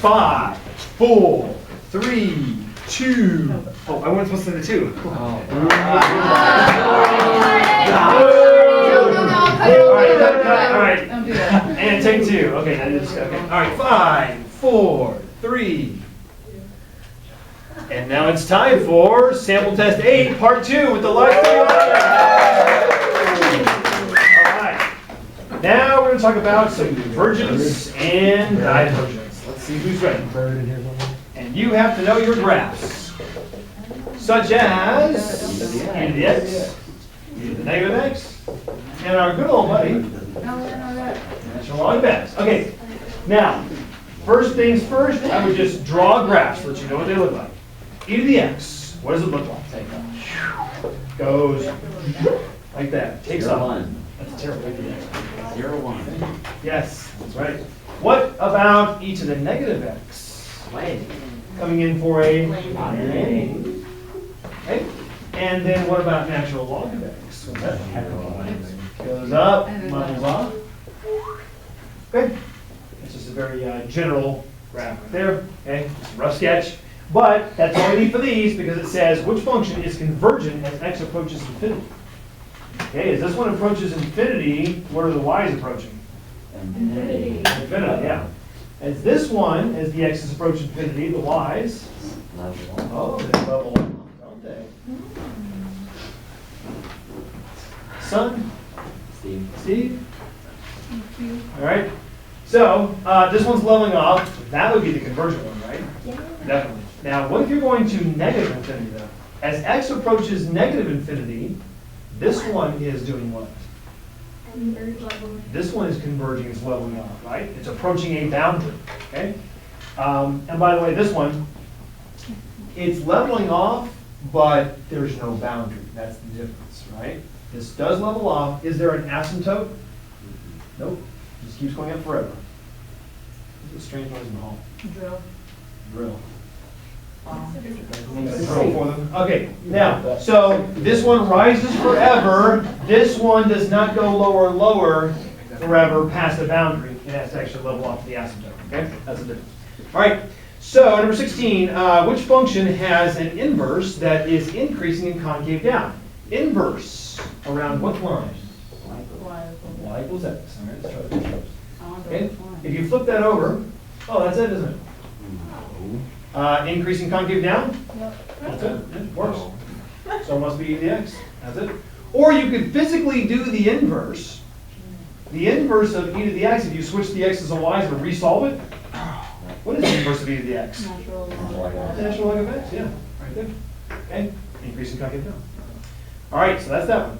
5, 4, 3, 2. Oh, I wasn't supposed to say the 2. Oh. All right. Don't do that. And take 2. Okay, that is okay. All right, 5, 4, 3. And now it's time for sample test 8, part 2 with the live studio audience. All right. Now we're going to talk about some convergence and divergence. Let's see who's ready. And you have to know your graphs, such as e to the x, e to the negative x, and our good old buddy, natural log of x. Okay, now, first things first, I would just draw graphs so that you know what they look like. E to the x, what does it look like? Goes like that, takes off. That's terrible. 0, 1. Yes, that's right. What about e to the negative x? Coming in for a okay. And then what about natural log of x? What's that? Goes up, levels off. Okay. It's just a very general graph right there. Okay, just a rough sketch. But that's all we need for these because it says which function is convergent as x approaches infinity. Okay, as this one approaches infinity, what are the y's approaching? Infinity. Infinity, yeah. As this one, as the x's approach infinity, the y's, oh, they level off, don't they? Son? Steve? All right. So, this one's leveling off. That would be the convergent one, right? Yeah. Definitely. Now, what if you're going to negative infinity, though? As x approaches negative infinity, this one is doing what? This one is converging, it's leveling off, right? It's approaching a boundary, okay? And by the way, this one, it's leveling off, but there's no boundary. That's the difference, right? This does level off. Is there an asymptote? Nope. Just keeps going up forever. There's a strange noise in the hall. Drill. Drill for them. Okay, now, so this one rises forever. This one does not go lower and lower forever past the boundary. It has to actually level off the asymptote. Okay, that's the difference. All right, so number 16, which function has an inverse that is increasing in concave down? Inverse around what line? Y equals x. All right, let's try this. Okay, if you flip that over, oh, that's it, isn't it? Increasing concave down? Yep. That's it. It works. So it must be e to the x. That's it. Or you could physically do the inverse. The inverse of e to the x, if you switch the x's and y's and resolve it, what is the inverse of e to the x? Natural Natural log of x, yeah. Right there. Okay. Increasing concave down. All right, so that's that one.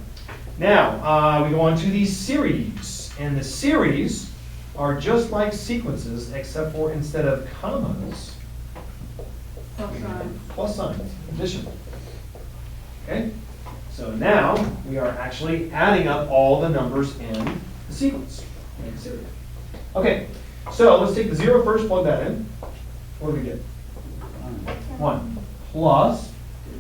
Now, we go on to the series. And the series are just like sequences, except for instead of commas, plus signs, addition. Okay? So now we are actually adding up all the numbers in the sequence. Make a series. Okay, so let's take the 0 first, plug that in. What do we get? 1 plus,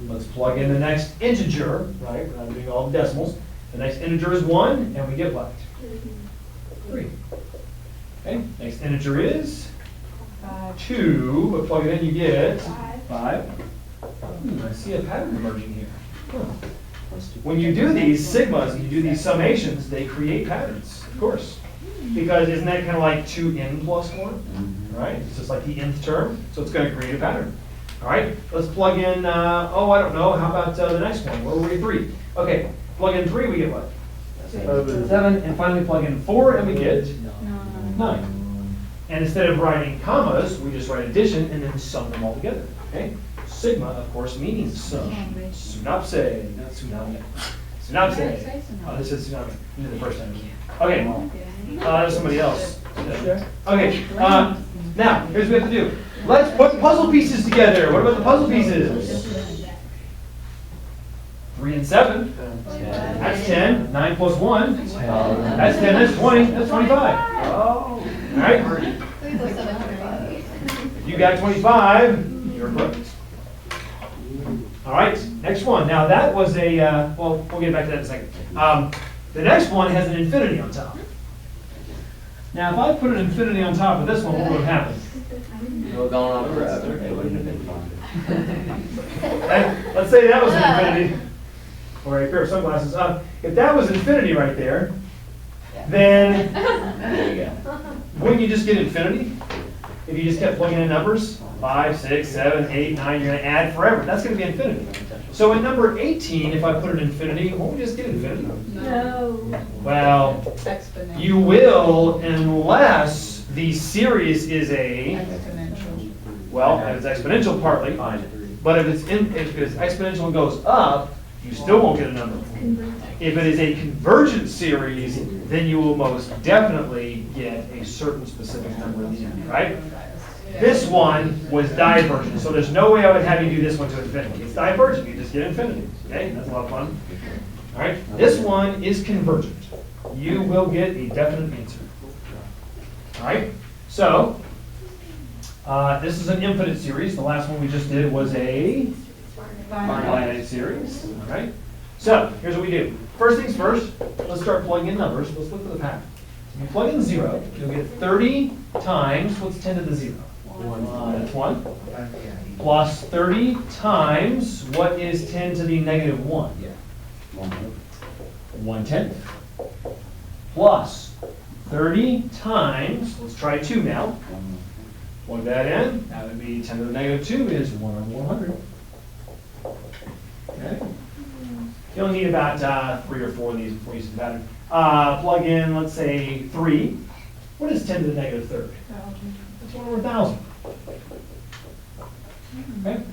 let's plug in the next integer, right? We're not doing all the decimals. The next integer is 1, and we get what? 3. Okay, next integer is 2, but plug it in, you get 5. I see a pattern emerging here. Huh. When you do these sigmas and you do these summations, they create patterns, of course. Because isn't that kind of like 2n plus 1? Right? It's just like the nth term, so it's going to create a pattern. All right, let's plug in, oh, I don't know, how about the next one? Where were we? 3. Okay, plug in 3, we get what? 7, and finally plug in 4, and we get 9. And instead of writing commas, we just write addition and then sum them all together. Okay? Sigma, of course, means sum. Synopse, not tsunami. Synopse. Oh, this is tsunami. You did the first time. Okay. There's somebody else. Okay. Now, here's what we have to do. Let's put puzzle pieces together. What about the puzzle pieces? 3 and 7. That's 10. 9 plus 1. That's 10. That's 20. That's 25. Oh. All right. If you got 25, you're correct. All right. Next one. Now that was a, well, we'll get back to that in a second. The next one has an infinity on top. Now, if I put an infinity on top of this one, what would have happened? We're going on forever. It wouldn't have been fun. Let's say that was an infinity, or a pair of sunglasses. If that was infinity right there, then There you go. wouldn't you just get infinity? If you just kept plugging in numbers, 5, 6, 7, 8, 9, you're going to add forever. That's going to be infinity. So in number 18, if I put an infinity, won't we just get infinity? No. Well, Exponential. you will unless the series is a, Exponential. well, if it's exponential partly, but if it's exponential and goes up, you still won't get a number. If it is a convergent series, then you will most definitely get a certain specific number in the end, right? This one was divergent, so there's no way I would have you do this one to infinity. It's divergent, you just get infinity, okay? That's a lot of fun. All right, this one is convergent. You will get a definite answer. All right, so this is an infinite series. The last one we just did was a finite series, all right? So here's what we do. First things first, let's start plugging in numbers. Let's look at the pattern. If you plug in 0, you'll get 30 times, what's 10 to the 0? That's 1. Plus 30 times, what is 10 to the negative 1? 1/10. Plus 30 times, let's try 2 now. Plug that in, that would be 10 to the negative 2 is 1 over 100. Okay. You'll need about 3 or 4 of these before you see the pattern. Plug in, let's say 3. What is 10 to the negative third? That's 1 over 1,000. Okay?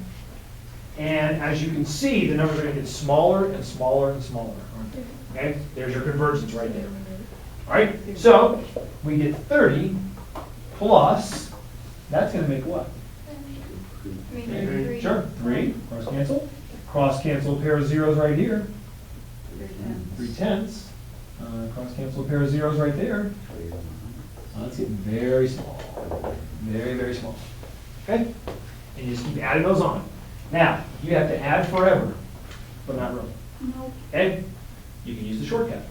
And as you can see, the numbers are going to get smaller and smaller and smaller. Aren't they? Okay? There's your convergence right there. All right? So we get 30 plus, that's going to make what? Okay, sure. 3. Cross cancel. Cross cancel a pair of zeros right here. 3/10. Cross cancel a pair of zeros right there. That's getting very small. Very, very small. Okay? And you just keep adding those on. Now, you have to add forever, but not really. Okay? You can use the shortcut.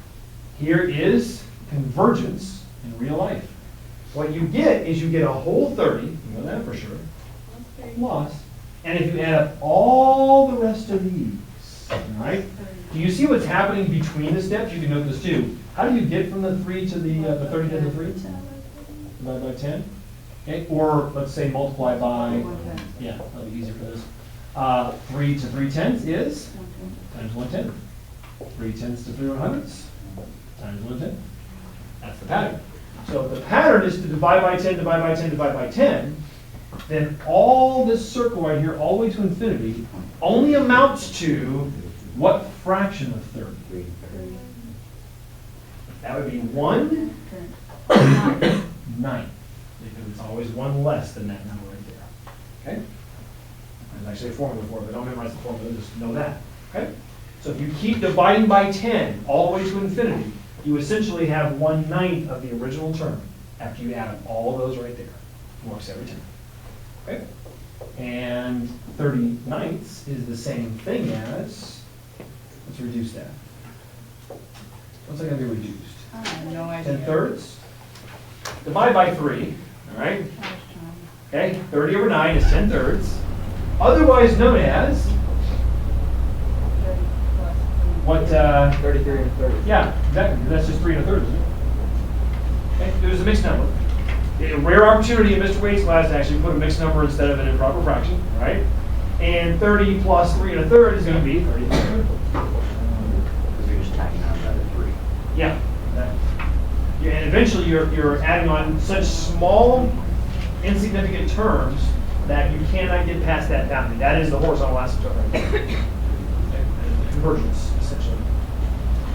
Here is convergence in real life. What you get is you get a whole 30, you know that for sure, plus, and if you add up all the rest of these, all right? Do you see what's happening between the steps? You can note this too. How do you get from the 3 to the 30 to the 3? Divide by 10. Okay, or let's say multiply by, yeah, that'll be easier for this. 3 to 3/10 is times 1/10. 3/10 to 3 100ths times 1/10. That's the pattern. So if the pattern is to divide by 10, divide by 10, divide by 10, then all this circle right here, all the way to infinity, only amounts to what fraction of 30? That would be 1/9. Because it's always 1 less than that number right there. Okay? There's actually a formula for it, but don't memorize the formula, just know that. Okay? So if you keep dividing by 10 all the way to infinity, you essentially have 1/9 of the original term after you add up all those right there. It works every time. Okay? And 30/9 is the same thing as, let's reduce that. What's that going to be reduced? I have no idea. 10/3. Divide by 3, all right? Okay, 30 over 9 is 10/3. Otherwise known as, what, 33 and 30. yeah, exactly, that's just 3 1/3, isn't it? Okay, there's a mixed number. A rare opportunity in Mr. Wade's class to actually put a mixed number instead of an improper fraction, right? And 30 plus 3 1/3 is going to be 33 1/3. Because you're just tacking on another 3. Yeah. Yeah, and eventually you're adding on such small, insignificant terms that you cannot get past that boundary. That is the horizontal asymptote right there. Okay, and the convergence, essentially.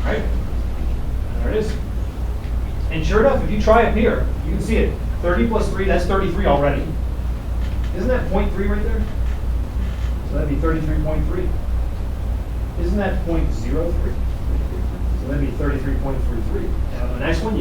All right? And there it is. And sure enough, if you try up here, you can see it. 30 plus 3, that's 33 already. Isn't that 0.3 right there? So that'd be 33.3. Isn't that 0.03? So that'd be 33.33. And on the next one,